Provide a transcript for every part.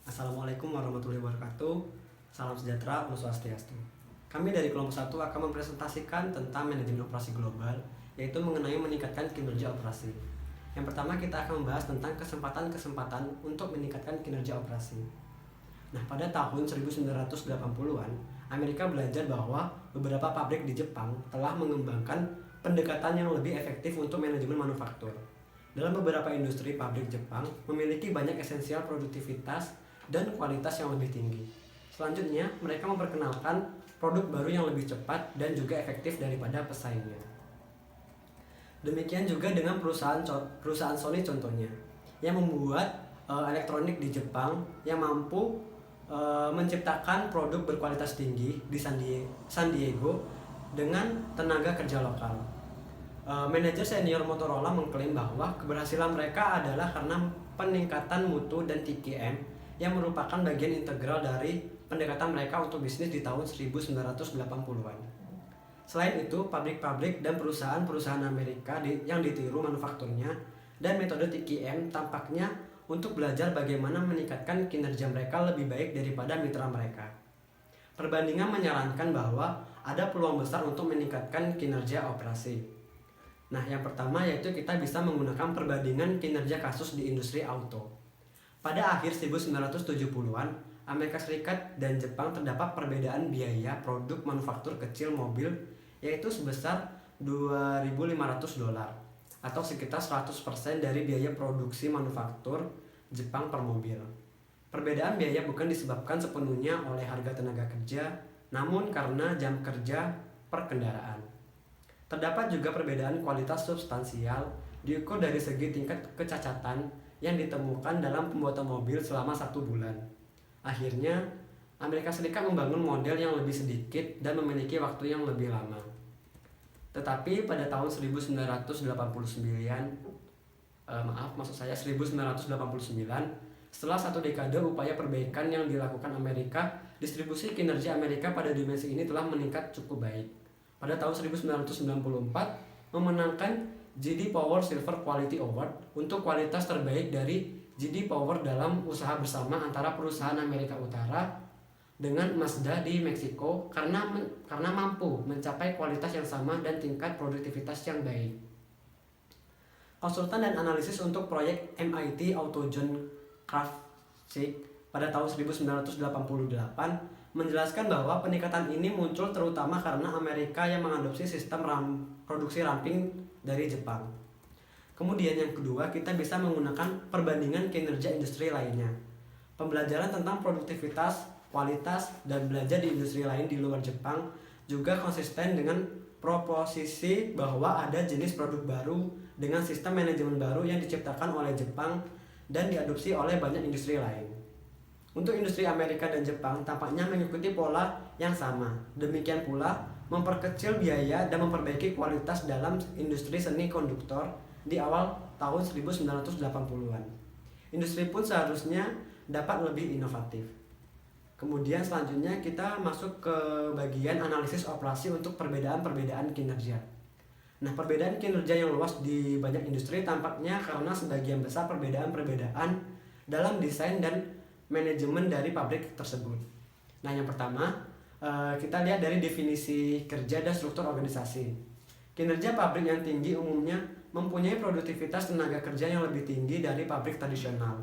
Assalamualaikum warahmatullahi wabarakatuh. Salam sejahtera, Om Swastiastu. Kami dari kelompok 1 akan mempresentasikan tentang manajemen operasi global, yaitu mengenai meningkatkan kinerja operasi. Yang pertama kita akan membahas tentang kesempatan-kesempatan untuk meningkatkan kinerja operasi. Nah, pada tahun 1980-an, Amerika belajar bahwa beberapa pabrik di Jepang telah mengembangkan pendekatan yang lebih efektif untuk manajemen manufaktur. Dalam beberapa industri, pabrik Jepang memiliki banyak esensial produktivitas dan kualitas yang lebih tinggi. Selanjutnya, mereka memperkenalkan produk baru yang lebih cepat dan juga efektif daripada pesaingnya. Demikian juga dengan perusahaan Sony contohnya, yang membuat elektronik di Jepang yang mampu menciptakan produk berkualitas tinggi di San Diego dengan tenaga kerja lokal. Manajer senior Motorola mengklaim bahwa keberhasilan mereka adalah karena peningkatan mutu dan TQM yang merupakan bagian integral dari pendekatan mereka untuk bisnis di tahun 1980-an. Selain itu, pabrik-pabrik dan perusahaan-perusahaan Amerika yang ditiru manufakturnya dan metode TQM tampaknya untuk belajar bagaimana meningkatkan kinerja mereka lebih baik daripada mitra mereka. Perbandingan menyarankan bahwa ada peluang besar untuk meningkatkan kinerja operasi. Nah, yang pertama yaitu kita bisa menggunakan perbandingan kinerja kasus di industri auto. Pada akhir 1970-an, Amerika Serikat dan Jepang terdapat perbedaan biaya produk manufaktur kecil mobil yaitu sebesar $2.500 atau sekitar 100% dari biaya produksi manufaktur Jepang per mobil. Perbedaan biaya bukan disebabkan sepenuhnya oleh harga tenaga kerja, namun karena jam kerja per kendaraan. Terdapat juga perbedaan kualitas substansial diukur dari segi tingkat kecacatan yang ditemukan dalam pembuatan mobil selama 1 bulan. Akhirnya, Amerika Serikat membangun model yang lebih sedikit dan memiliki waktu yang lebih lama. Tetapi pada tahun 1989, setelah 1 dekade upaya perbaikan yang dilakukan Amerika, distribusi kinerja Amerika pada dimensi ini telah meningkat cukup baik. Pada tahun 1994, memenangkan J.D. Power Silver Quality Award untuk kualitas terbaik dari J.D. Power dalam usaha bersama antara perusahaan Amerika Utara dengan Mazda di Meksiko karena mampu mencapai kualitas yang sama dan tingkat produktivitas yang baik. Konsultan dan analisis untuk proyek MIT Auto John Krafcik pada tahun 1988 menjelaskan bahwa peningkatan ini muncul terutama karena Amerika yang mengadopsi sistem produksi ramping dari Jepang. Kemudian yang kedua, kita bisa menggunakan perbandingan kinerja industri lainnya. Pembelajaran tentang produktivitas, kualitas, dan belajar di industri lain di luar Jepang juga konsisten dengan proposisi bahwa ada jenis produk baru dengan sistem manajemen baru yang diciptakan oleh Jepang dan diadopsi oleh banyak industri lain. Untuk industri Amerika dan Jepang tampaknya mengikuti pola yang sama. Demikian pula memperkecil biaya dan memperbaiki kualitas dalam industri seni konduktor di awal tahun 1980-an. Industri pun seharusnya dapat lebih inovatif. Kemudian selanjutnya kita masuk ke bagian analisis operasi untuk perbedaan-perbedaan kinerja. Nah, perbedaan kinerja yang luas di banyak industri tampaknya karena sebagian besar perbedaan-perbedaan dalam desain dan manajemen dari pabrik tersebut. Nah, yang pertama kita lihat dari definisi kerja dan struktur organisasi. Kinerja pabrik yang tinggi umumnya mempunyai produktivitas tenaga kerja yang lebih tinggi dari pabrik tradisional.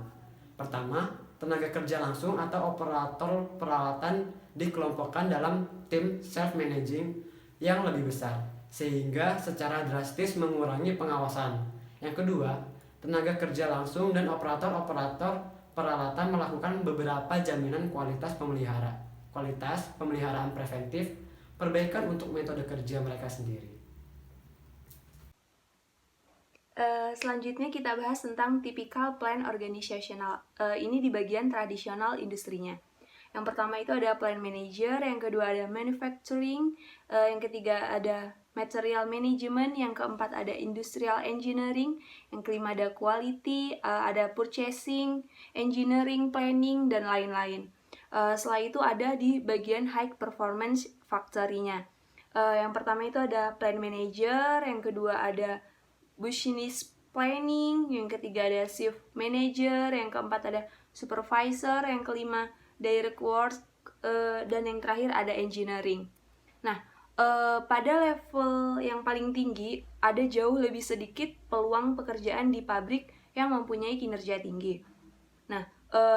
Pertama, tenaga kerja langsung atau operator peralatan dikelompokkan dalam tim self-managing yang lebih besar, sehingga secara drastis mengurangi pengawasan. Yang kedua, tenaga kerja langsung dan operator-operator peralatan melakukan beberapa jaminan kualitas pemeliharaan preventif, perbaikan untuk metode kerja mereka sendiri. Selanjutnya kita bahas tentang typical plan organizational. Ini di bagian tradisional industrinya. Yang pertama itu ada plan manager, yang kedua ada manufacturing, yang ketiga ada material management, yang keempat ada industrial engineering, yang kelima ada quality, ada purchasing, engineering, planning, dan lain-lain. Setelah itu ada di bagian high performance factory-nya. Yang pertama itu ada plan manager, yang kedua ada business planning, yang ketiga ada shift manager, yang keempat ada supervisor, yang kelima direct work, dan yang terakhir ada engineering. Nah, pada level yang paling tinggi ada jauh lebih sedikit peluang pekerjaan di pabrik yang mempunyai kinerja tinggi. Nah,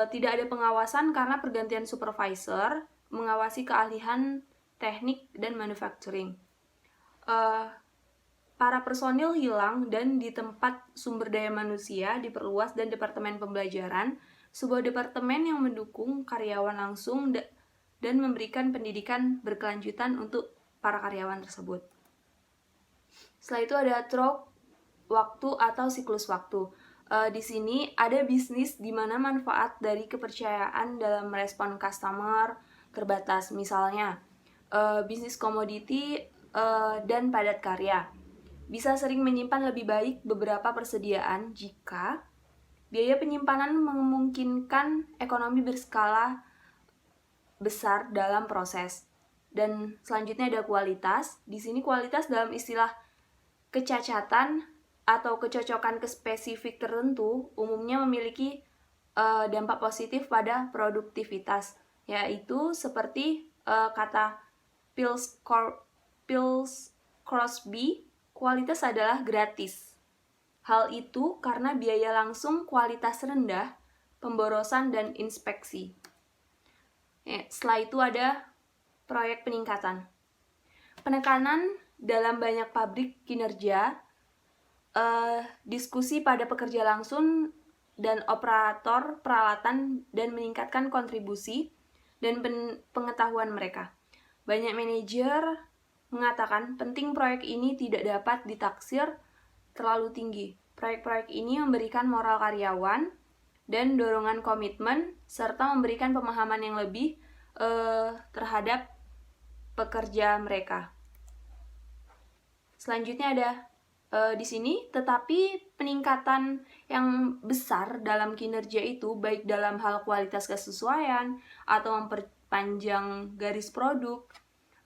tidak ada pengawasan karena pergantian supervisor mengawasi keahlian teknik dan manufacturing. Para personil hilang dan di tempat sumber daya manusia diperluas dan departemen pembelajaran, sebuah departemen yang mendukung karyawan langsung dan memberikan pendidikan berkelanjutan untuk para karyawan tersebut. Setelah itu ada trough waktu atau siklus waktu. Di sini ada bisnis di mana manfaat dari kepercayaan dalam merespon customer terbatas, misalnya bisnis komoditi dan padat karya. Bisa sering menyimpan lebih baik beberapa persediaan jika biaya penyimpanan memungkinkan ekonomi berskala besar dalam proses. Dan selanjutnya ada kualitas. Di sini kualitas dalam istilah kecacatan atau kecocokan ke spesifik tertentu umumnya memiliki dampak positif pada produktivitas, yaitu seperti kata Crosby, kualitas adalah gratis. Hal itu karena biaya langsung, kualitas rendah, pemborosan, dan inspeksi. Setelah itu ada proyek peningkatan. Penekanan dalam banyak pabrik kinerja, diskusi pada pekerja langsung dan operator peralatan dan meningkatkan kontribusi dan pengetahuan mereka. Banyak manajer mengatakan penting proyek ini tidak dapat ditaksir terlalu tinggi. Proyek-proyek ini memberikan moral karyawan dan dorongan komitmen serta memberikan pemahaman yang lebih terhadap pekerja mereka. Selanjutnya ada di sini, tetapi peningkatan yang besar dalam kinerja itu baik dalam hal kualitas kesesuaian atau memperpanjang garis produk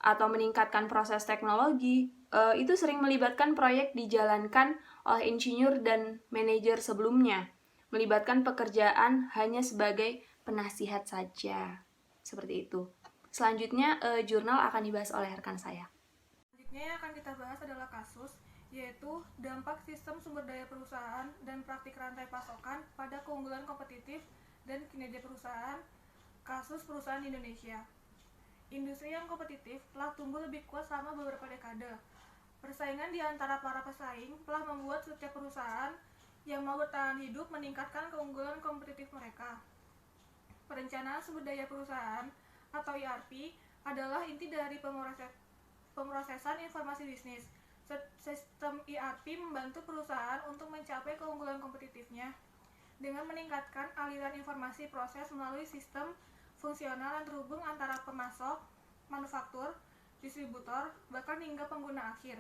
atau meningkatkan proses teknologi, itu sering melibatkan proyek dijalankan oleh insinyur dan manajer sebelumnya, melibatkan pekerjaan hanya sebagai penasihat saja. Seperti itu. Selanjutnya, jurnal akan dibahas oleh rekan saya. Selanjutnya yang akan kita bahas adalah kasus, yaitu dampak sistem sumber daya perusahaan dan praktik rantai pasokan pada keunggulan kompetitif dan kinerja perusahaan, kasus perusahaan di Indonesia. Industri yang kompetitif telah tumbuh lebih kuat selama beberapa dekade. Persaingan di antara para pesaing telah membuat setiap perusahaan yang mau bertahan hidup meningkatkan keunggulan kompetitif mereka. Perencanaan sumber daya perusahaan atau ERP adalah inti dari pemrosesan informasi bisnis. Sistem ERP membantu perusahaan untuk mencapai keunggulan kompetitifnya dengan meningkatkan aliran informasi proses melalui sistem fungsional yang terhubung antara pemasok, manufaktur, distributor, bahkan hingga pengguna akhir.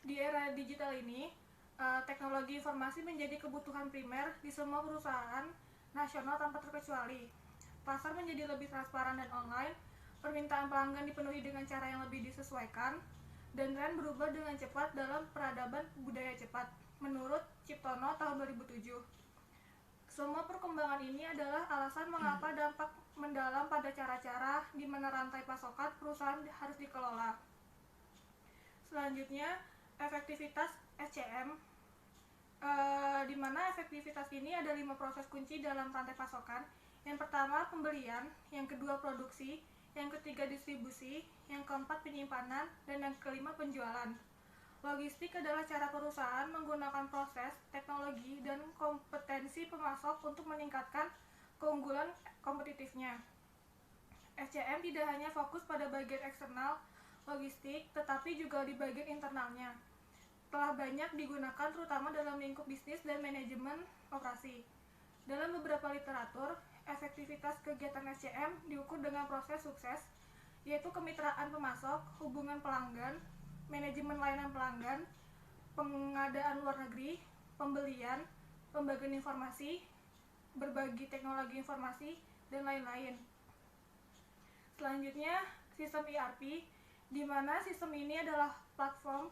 Di era digital ini, teknologi informasi menjadi kebutuhan primer di semua perusahaan nasional tanpa terkecuali. Pasar menjadi lebih transparan dan online, permintaan pelanggan dipenuhi dengan cara yang lebih disesuaikan, dan tren berubah dengan cepat dalam peradaban budaya cepat, menurut Ciptono tahun 2007. Semua perkembangan ini adalah alasan mengapa dampak mendalam pada cara-cara di mana rantai pasokan perusahaan harus dikelola. Selanjutnya, efektivitas SCM, di mana efektivitas ini ada 5 proses kunci dalam rantai pasokan. Yang pertama, pembelian, yang kedua, produksi, yang ketiga, distribusi, yang keempat, penyimpanan, dan yang kelima, penjualan. Logistik adalah cara perusahaan menggunakan proses, teknologi, dan kompetensi pemasok untuk meningkatkan keunggulan kompetitifnya. SCM tidak hanya fokus pada bagian eksternal logistik, tetapi juga di bagian internalnya. Telah banyak digunakan terutama dalam lingkup bisnis dan manajemen operasi. Dalam beberapa literatur, efektivitas kegiatan SCM diukur dengan proses sukses, yaitu kemitraan pemasok, hubungan pelanggan, manajemen layanan pelanggan, pengadaan luar negeri, pembelian, pembagian informasi, berbagi teknologi informasi, dan lain-lain. Selanjutnya, sistem ERP, di mana sistem ini adalah platform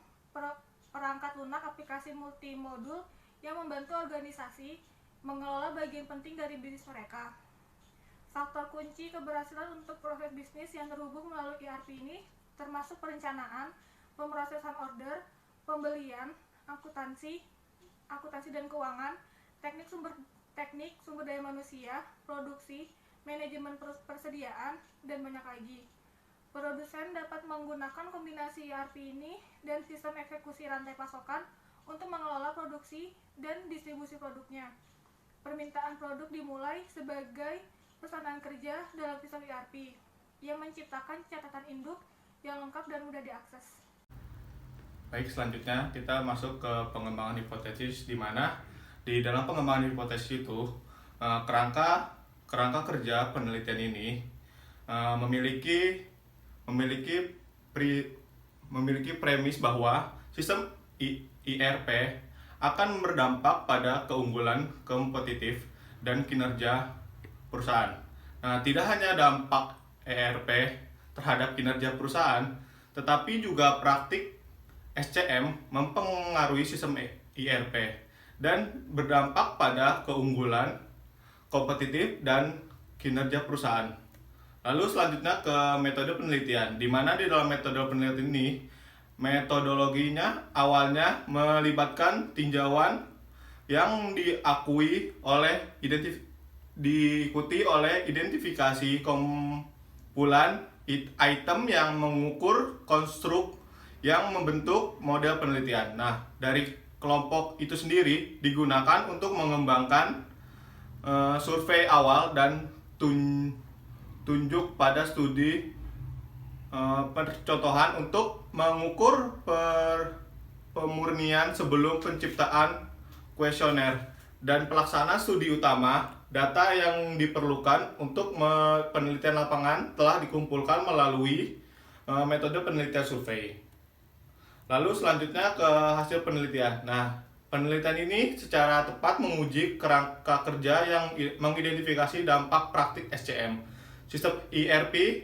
perangkat lunak aplikasi multimodul yang membantu organisasi mengelola bagian penting dari bisnis mereka. Faktor kunci keberhasilan untuk proses bisnis yang terhubung melalui ERP ini termasuk perencanaan, pemrosesan order, pembelian, akuntansi dan keuangan, teknik sumber daya manusia, produksi, manajemen persediaan, dan banyak lagi. Produsen dapat menggunakan kombinasi ERP ini dan sistem eksekusi rantai pasokan untuk mengelola produksi dan distribusi produknya. Permintaan produk dimulai sebagai pesanan kerja dalam sistem ERP yang menciptakan catatan induk yang lengkap dan mudah diakses. Baik, selanjutnya kita masuk ke pengembangan hipotesis, di mana di dalam pengembangan hipotesis itu kerangka kerja penelitian ini memiliki premis bahwa sistem ERP akan berdampak pada keunggulan, kompetitif, dan kinerja perusahaan. Nah, tidak hanya dampak ERP terhadap kinerja perusahaan, tetapi juga praktik SCM mempengaruhi sistem ERP dan berdampak pada keunggulan, kompetitif, dan kinerja perusahaan. Lalu selanjutnya ke metode penelitian, di mana di dalam metode penelitian ini metodologinya awalnya melibatkan tinjauan yang diikuti oleh identifikasi kumpulan item yang mengukur konstruk yang membentuk model penelitian. Nah, dari kelompok itu sendiri digunakan untuk mengembangkan survei awal dan tunjuk pada studi percontohan untuk mengukur pemurnian sebelum penciptaan kuesioner, dan pelaksana studi utama. Data yang diperlukan untuk penelitian lapangan telah dikumpulkan melalui metode penelitian survei. Lalu selanjutnya ke hasil penelitian. Nah, penelitian ini secara tepat menguji kerangka kerja yang mengidentifikasi dampak praktik SCM, sistem ERP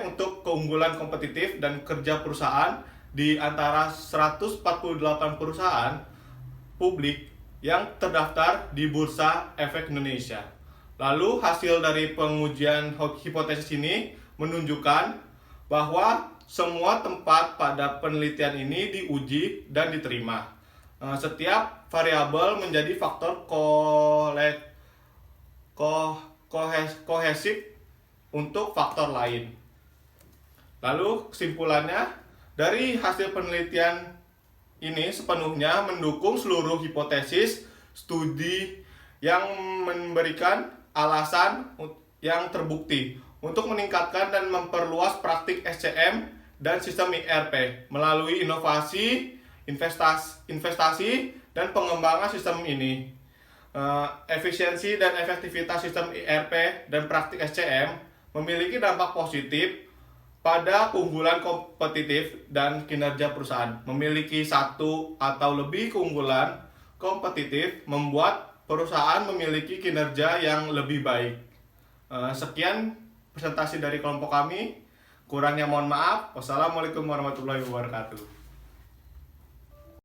untuk keunggulan kompetitif dan kerja perusahaan di antara 148 perusahaan publik yang terdaftar di Bursa Efek Indonesia. Lalu hasil dari pengujian hipotesis ini menunjukkan bahwa semua tempat pada penelitian ini diuji dan diterima. Setiap variabel menjadi faktor kohesif untuk faktor lain. Lalu kesimpulannya, dari hasil penelitian ini sepenuhnya mendukung seluruh hipotesis studi yang memberikan alasan yang terbukti untuk meningkatkan dan memperluas praktik SCM dan sistem ERP melalui inovasi, investasi, dan pengembangan sistem ini. Efisiensi dan efektivitas sistem ERP dan praktik SCM memiliki dampak positif pada keunggulan kompetitif dan kinerja perusahaan. Memiliki satu atau lebih keunggulan kompetitif membuat perusahaan memiliki kinerja yang lebih baik. Sekian presentasi dari kelompok kami. Kurangnya mohon maaf. Wassalamualaikum warahmatullahi wabarakatuh.